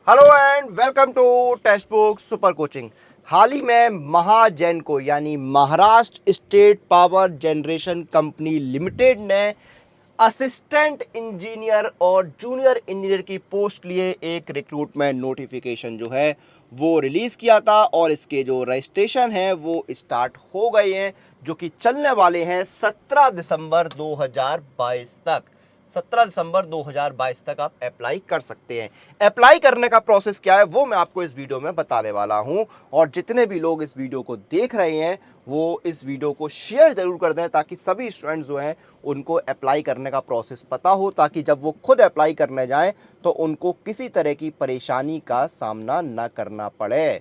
Hello and welcome to text book super coaching. हाल ही में महाजेनको यानी Maharashtra state power generation company limited ने असिस्टेंट इंजीनियर और जूनियर इंजीनियर की पोस्ट लिए एक रिक्रूटमेंट नोटिफिकेशन जो है वो रिलीज़ किया था और इसके जो रजिस्ट्रेशन है वो स्टार्ट हो गए हैं, जो कि चलने वाले हैं 17 दिसंबर 2022 तक। 17 दिसंबर 2022 तक आप अप्लाई कर सकते हैं। अप्लाई करने का प्रोसेस क्या है वो मैं आपको इस वीडियो में बताने वाला हूं, और जितने भी लोग इस वीडियो को देख रहे हैं वो इस वीडियो को शेयर जरूर कर दें, ताकि सभी स्टूडेंट्स जो हैं उनको अप्लाई करने का प्रोसेस पता हो, ताकि जब वो खुद अप्लाई करने जाएं तो उनको किसी तरह की परेशानी का सामना न करना पड़े।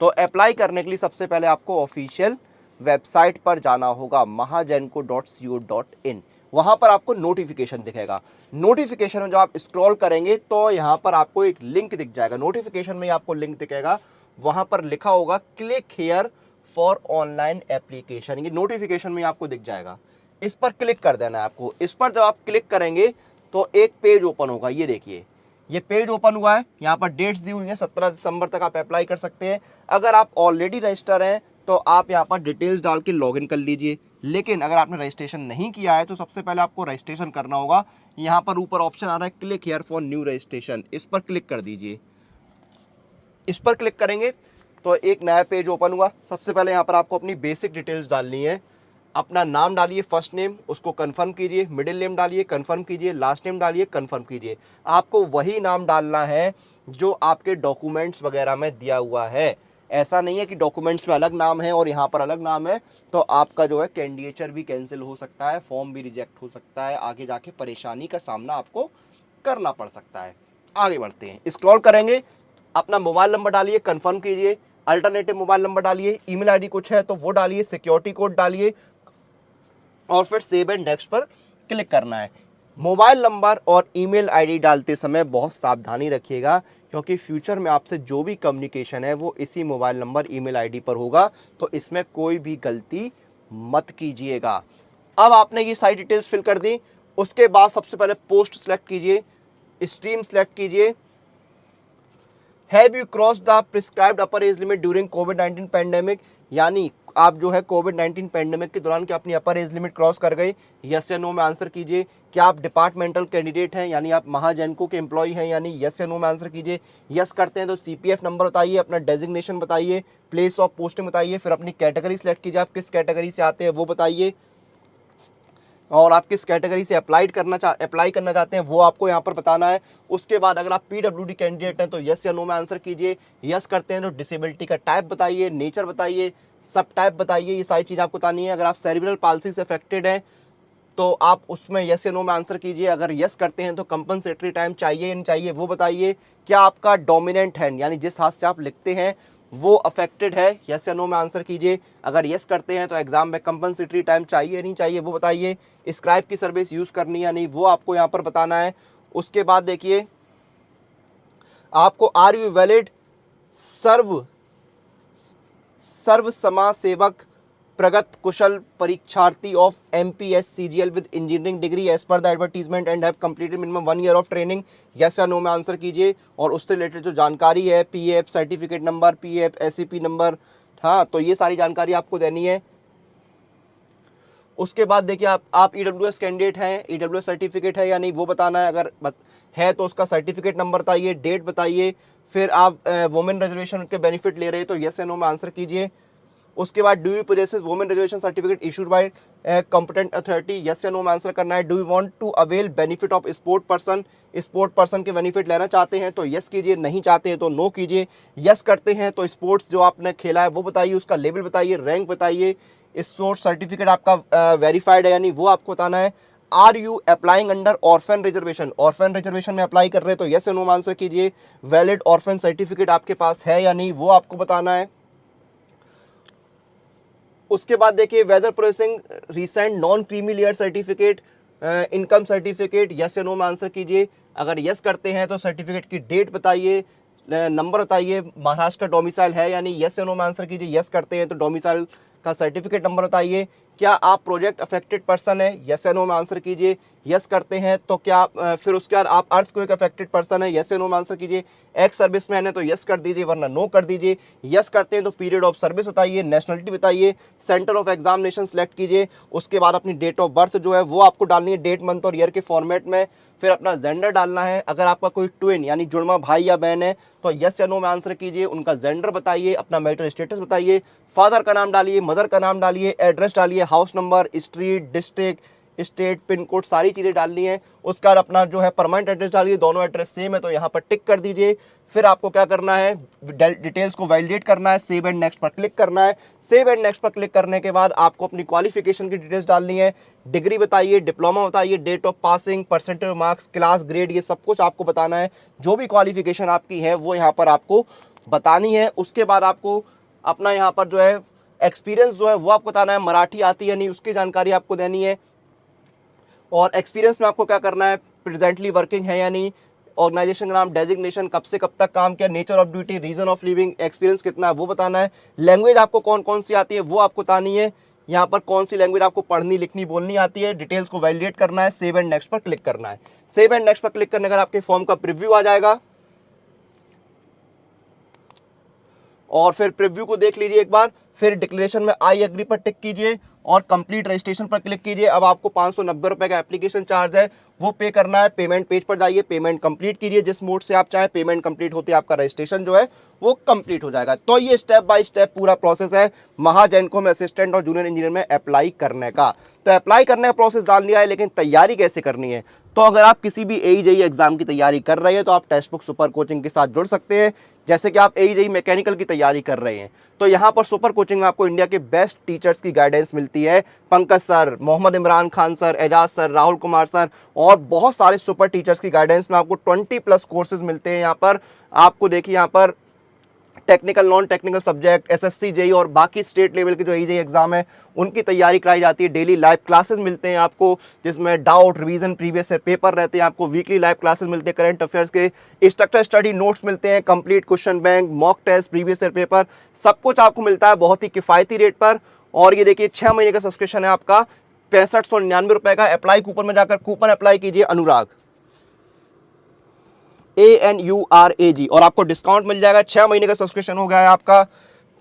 तो अप्लाई करने के लिए सबसे पहले आपको ऑफिशियल वेबसाइट पर जाना होगा mahajenko.co.in। वहाँ पर आपको नोटिफिकेशन दिखेगा। नोटिफिकेशन में जब आप स्क्रॉल करेंगे तो यहाँ पर आपको एक लिंक दिख जाएगा। नोटिफिकेशन में आपको लिंक दिखेगा, वहाँ पर लिखा होगा click here for online application. ये नोटिफिकेशन में आपको दिख जाएगा, इस पर क्लिक कर देना है आपको। इस पर जब आप क्लिक करेंगे तो एक पेज ओपन होगा। ये देखिए, ये पेज ओपन हुआ है। यहाँ पर डेट्स दी हुई हैं, 17 दिसंबर तक आप अप्लाई कर सकते हैं। अगर आप ऑलरेडी रजिस्टर हैं तो आप यहाँ पर डिटेल्स डाल के लॉगिन कर लीजिए, लेकिन अगर आपने रजिस्ट्रेशन नहीं किया है तो सबसे पहले आपको रजिस्ट्रेशन करना होगा। यहाँ पर ऊपर ऑप्शन आ रहा है click here for new registration, इस पर क्लिक कर दीजिए। इस पर क्लिक करेंगे तो एक नया पेज ओपन हुआ। सबसे पहले यहाँ पर आपको अपनी बेसिक डिटेल्स डालनी है। अपना नाम डालिए, फर्स्ट नेम, उसको कंफर्म कीजिए। मिडिल नेम डालिए, कंफर्म कीजिए। लास्ट नेम डालिए, कंफर्म कीजिए। आपको वही नाम डालना है जो आपके डॉक्यूमेंट्स वगैरह में दिया हुआ है। ऐसा नहीं है कि डॉक्यूमेंट्स में अलग नाम है और यहाँ पर अलग नाम है, तो आपका जो है कैंडिडेचर भी कैंसिल हो सकता है, फॉर्म भी रिजेक्ट हो सकता है, आगे जाके परेशानी का सामना आपको करना पड़ सकता है। आगे बढ़ते हैं, स्क्रॉल करेंगे। अपना मोबाइल नंबर डालिए, कंफर्म कीजिए। अल्टरनेटिव मोबाइल नंबर डालिए। ईमेल आईडी कुछ है तो वो डालिए। सिक्योरिटी कोड डालिए और फिर सेव एंड नेक्स्ट पर क्लिक करना है। मोबाइल नंबर और ईमेल आईडी डालते समय बहुत सावधानी रखिएगा, क्योंकि फ्यूचर में आपसे जो भी कम्युनिकेशन है वो इसी मोबाइल नंबर ईमेल आईडी पर होगा, तो इसमें कोई भी गलती मत कीजिएगा। अब आपने ये सारी डिटेल्स फिल कर दी। उसके बाद सबसे पहले पोस्ट सेलेक्ट कीजिए, स्ट्रीम सेलेक्ट कीजिए। Have you cross the prescribed upper age limit during covid pandemic, यानी आप जो है कोविड-19 पैंडेमिक के दौरान क्या अपनी अपर एज लिमिट क्रॉस कर गए? यस या नो में आंसर कीजिए। क्या आप डिपार्टमेंटल कैंडिडेट हैं, यानी आप महाजेनको के एम्प्लॉय हैं, यानी यस या नो में आंसर कीजिए। यस करते हैं तो सीपीएफ नंबर बताइए, अपना डेजिग्नेशन बताइए, प्लेस ऑफ पोस्टिंग बताइए, फिर अपनी कैटेगरी सेलेक्ट कीजिए, आप किस कैटेगरी से आते हैं वो बताइए, और आप किस कैटेगरी से अप्लाई करना चाहते हैं वो आपको यहाँ पर बताना है। उसके बाद अगर आप पीडब्ल्यूडी कैंडिडेट हैं तो यस या नो में आंसर कीजिए। यस करते हैं तो डिसेबिलिटी का टाइप बताइए, नेचर बताइए, सब टाइप बताइए, ये सारी चीज़ आपको बतानी है। अगर आप सेरिब्रल पाल्सी से अफेक्टेड हैं तो आप उसमें यस या नो में आंसर कीजिए। अगर यस करते हैं तो कंपनसेटरी टाइम चाहिए या नहीं चाहिए वो बताइए। क्या आपका डोमिनेंट हैंड, यानी जिस हाथ से आप लिखते हैं वो अफेक्टेड है, यस या नो में आंसर कीजिए। अगर यस करते हैं तो एग्जाम में कंपनसेटरी टाइम चाहिए या नहीं चाहिए वो बताइए। स्क्राइब की सर्विस यूज़ करनी या नहीं वो आपको यहाँ पर बताना है। उसके बाद देखिए, आपको आर यू वैलिड सर्व सर्व समाज सेवक प्रगत कुशल परीक्षार्थी of MPSCGL with engineering degree as per the advertisement and have completed minimum 1 year of training, yes या नो में आंसर कीजिए। और उससे रिलेटेड जो जानकारी है, PF certificate number, PF SCP number, हाँ, तो ये सारी जानकारी आपको देनी है। उसके बाद देखिए, आप EWS कैंडिडेट हैं, EWS सर्टिफिकेट है या नहीं वो बताना है। अगर है तो उसका सर्टिफिकेट नंबर बताइए, डेट बताइए। फिर आप वुमेन रिजर्वेशन के बेनिफिट ले रहे हैं तो यस या नो में आंसर कीजिए। उसके बाद do you possess women reservation certificate issued by competent authority, yes या नो में आंसर करना है। Do you want to avail benefit of sport person के बेनिफिट लेना चाहते हैं तो यस कीजिए, नहीं चाहते हैं तो नो कीजिए। यस करते हैं तो स्पोर्ट्स जो आपने खेला है वो बताइए, उसका लेवल बताइए, रैंक बताइए, स्पोर्ट्स सर्टिफिकेट आपका वेरीफाइड है या नहीं वो आपको बताना है। Are you applying under orphan reservation में अप्लाई कर रहे हैं तो यस या नो में आंसर कीजिए। वैलिड ऑर्फन सर्टिफिकेट आपके पास है या नहीं वो आपको बताना है। उसके बाद देखिए, whether processing recent non creamy layer certificate, income certificate, yes या नो में आंसर कीजिए। अगर यस करते हैं तो सर्टिफिकेट की डेट बताइए, नंबर बताइए, महाराष्ट्र का डोमिसाइल है या नहीं, यस या नो में आंसर कीजिए। यस करते हैं तो डोमिसाइल का सर्टिफिकेट नंबर बताइए। क्या आप प्रोजेक्ट अफेक्टेड पर्सन है, यस या नो में आंसर कीजिए। यस करते हैं तो क्या फिर उसके बाद आप अर्थक्वेक अफेक्टेड पर्सन है, यस या नो में आंसर कीजिए। एक्स सर्विसमैन है तो यस कर दीजिए, वरना नो कर दीजिए। यस करते हैं तो पीरियड ऑफ सर्विस बताइए, नेशनलिटी बताइए, सेंटर ऑफ एग्जामिनेशन सेलेक्ट कीजिए। उसके बाद अपनी डेट ऑफ बर्थ जो है वो आपको डालनी है डेट मंथ और ईयर के फॉर्मेट में। फिर अपना जेंडर डालना है, अगर आपका कोई ट्विन यानी जुड़वा भाई या बहन है तो यस या नो में आंसर कीजिए, उनका जेंडर बताइए, अपना मैरिटल स्टेटस बताइए, फादर का नाम डालिए, मदर का नाम डालिए, एड्रेस डालिए, house number, street, district, state, pin code, सारी चीज़ें डालनी है। उसका अपना जो है परमानेंट एड्रेस डालिए, दोनों एड्रेस सेम है तो यहाँ पर टिक कर दीजिए। फिर आपको क्या करना है, डिटेल्स को वैलिडेट करना है, सेव एंड नेक्स्ट पर क्लिक करना है। सेव एंड नेक्स्ट पर क्लिक करने के बाद आपको अपनी क्वालिफिकेशन की डिटेल्स डालनी है, डिग्री बताइए, डिप्लोमा बताइए, date of passing, percentage marks, class, grade, ये सब कुछ आपको बताना है। जो भी क्वालिफिकेशन आपकी है वो यहाँ पर आपको बतानी है। उसके बाद आपको अपना यहाँ पर जो है एक्सपीरियंस जो है वो आपको बताना है, मराठी आती है नहीं उसकी जानकारी आपको देनी है। और एक्सपीरियंस में आपको क्या करना है, प्रेजेंटली वर्किंग है या नहीं, ऑर्गेनाइजेशन का नाम, डेजिग्नेशन, कब से कब तक काम किया, nature of duty, reason of living, experience कितना है वो बताना है। लैंग्वेज आपको कौन कौन सी आती है वो आपको बतानी है, यहाँ पर कौन सी लैंग्वेज आपको पढ़नी लिखनी बोलनी आती है। डिटेल्स को वैलिडेट करना है, सेव एंड नेक्स्ट पर क्लिक करना है। सेव एंड नेक्स्ट पर क्लिक करने के बाद आपके फॉर्म का प्रीव्यू आ जाएगा और फिर प्रीव्यू को देख लीजिए एक बार। फिर डिक्लेरेशन में आई एग्री पर टिक कीजिए और कंप्लीट रजिस्ट्रेशन पर क्लिक कीजिए। अब आपको 590 रुपये का एप्लीकेशन चार्ज है वो पे करना है। पेमेंट पेज पर जाइए, पेमेंट कंप्लीट कीजिए जिस मोड से आप चाहें। पेमेंट कंप्लीट होते आपका रजिस्ट्रेशन जो है वो कंप्लीट हो जाएगा। तो ये स्टेप बाय स्टेप पूरा प्रोसेस है महाजैनको में असिस्टेंट और जूनियर इंजीनियर में अप्लाई करने का। तो अप्लाई करने का प्रोसेस जान लिया है, लेकिन तैयारी कैसे करनी है। तो अगर आप किसी भी AE एग्जाम की तैयारी कर रहे हैं तो आप टेक्स्ट बुक सुपर कोचिंग के साथ जुड़ सकते हैं। जैसे कि आप AE मैकेनिकल की तैयारी कर रहे हैं तो यहाँ पर सुपर कोचिंग में आपको इंडिया के बेस्ट टीचर्स की गाइडेंस मिलती है। Pankaj sir, Mohammad Imran Khan sir, Ejaz sir, Rahul Kumar sir और बहुत सारे सुपर टीचर्स की गाइडेंस में आपको 20+ कोर्सेज मिलते हैं। यहाँ पर आपको देखिए, यहाँ पर technical, non technical subject, SSC JEE और बाकी स्टेट लेवल के जो AE एग्जाम है उनकी तैयारी कराई जाती है। डेली लाइव क्लासेस मिलते हैं आपको जिसमें doubt, revision, previous year paper रहते हैं। आपको वीकली लाइव क्लासेस मिलते हैं, करंट अफेयर्स के स्ट्रक्चर स्टडी नोट्स मिलते हैं, complete question bank, mock test, previous year paper, सब कुछ आपको मिलता है बहुत ही किफ़ायती रेट पर। और ये देखिए 6 महीने का सब्सक्रिप्शन है आपका 6599 रुपये का। अप्लाई कूपन में जाकर कूपन अप्लाई कीजिए अनुराग, ANURAG, और आपको डिस्काउंट मिल जाएगा। 6 महीने का सब्सक्रिप्शन हो गया है आपका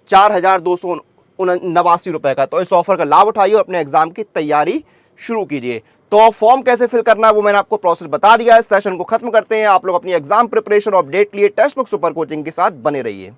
4289 रुपये का। तो इस ऑफर का लाभ उठाइए और अपने एग्जाम की तैयारी शुरू कीजिए। तो फॉर्म कैसे फिल करना है वो मैंने आपको प्रोसेस बता दिया है। इस सेशन को खत्म करते हैं। आप लोग अपनी एग्जाम प्रिपरेशन और अपडेट लिए टेक्स्ट बुक सुपर कोचिंग के साथ बने रहिए।